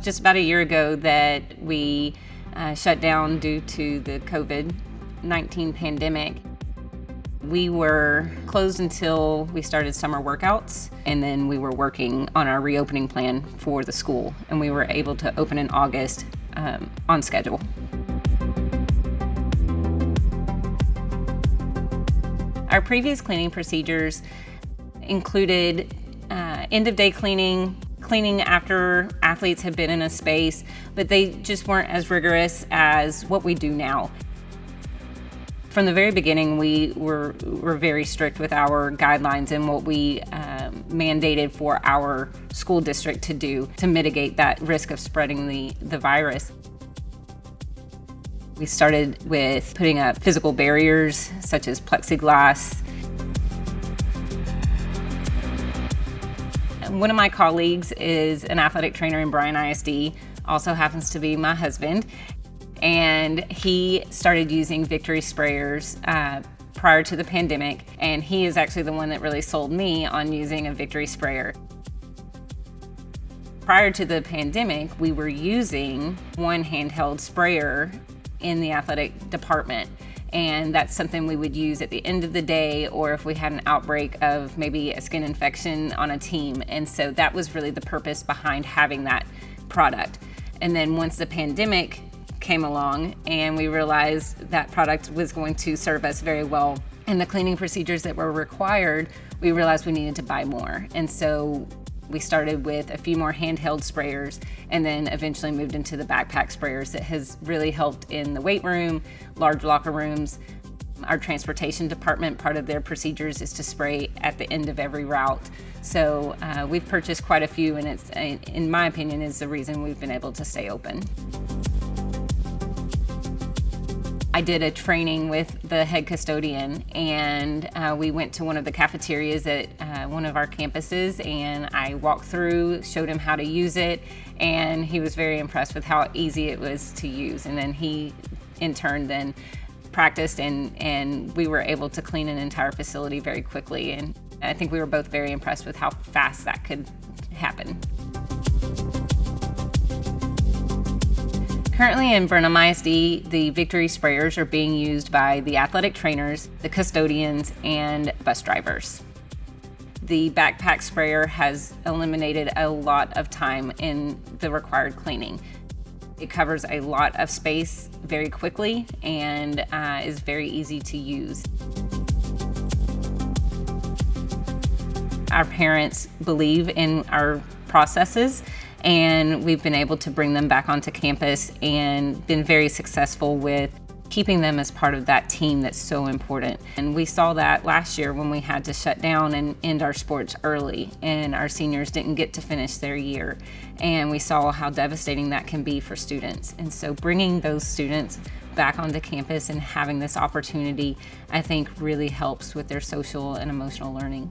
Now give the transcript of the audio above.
Just about a year ago that we shut down due to the COVID-19 pandemic. We were closed until we started summer workouts, and then we were working on our reopening plan for the school, and we were able to open in August on schedule. Our previous cleaning procedures included end-of-day cleaning after athletes had been in a space, but they just weren't as rigorous as what we do now. From the very beginning, we were very strict with our guidelines and what we mandated for our school district to do to mitigate that risk of spreading the virus. We started with putting up physical barriers such as plexiglass. One of my colleagues is an athletic trainer in Bryan ISD, also happens to be my husband, and he started using Victory sprayers prior to the pandemic, and he is actually the one that really sold me on using a Victory sprayer. Prior to the pandemic, we were using one handheld sprayer in the athletic department, and that's something we would use at the end of the day or if we had an outbreak of maybe a skin infection on a team. And so that was really the purpose behind having that product. And then once the pandemic came along and we realized that product was going to serve us very well and the cleaning procedures that were required, we realized we needed to buy more. And so we started with a few more handheld sprayers and then eventually moved into the backpack sprayers that has really helped in the weight room, large locker rooms. Our transportation department, part of their procedures is to spray at the end of every route. So we've purchased quite a few, and it's, in my opinion, is the reason we've been able to stay open. I did a training with the head custodian, and we went to one of the cafeterias at one of our campuses, and I walked through, showed him how to use it, and he was very impressed with how easy it was to use. And then he, in turn, then practiced, and we were able to clean an entire facility very quickly. And I think we were both very impressed with how fast that could happen. Currently in Brenham ISD, the Victory sprayers are being used by the athletic trainers, the custodians, and bus drivers. The backpack sprayer has eliminated a lot of time in the required cleaning. It covers a lot of space very quickly and is very easy to use. Our parents believe in our processes, and we've been able to bring them back onto campus and been very successful with keeping them as part of that team that's so important. And we saw that last year when we had to shut down and end our sports early, and our seniors didn't get to finish their year. And we saw how devastating that can be for students. And so bringing those students back onto campus and having this opportunity, I think really helps with their social and emotional learning.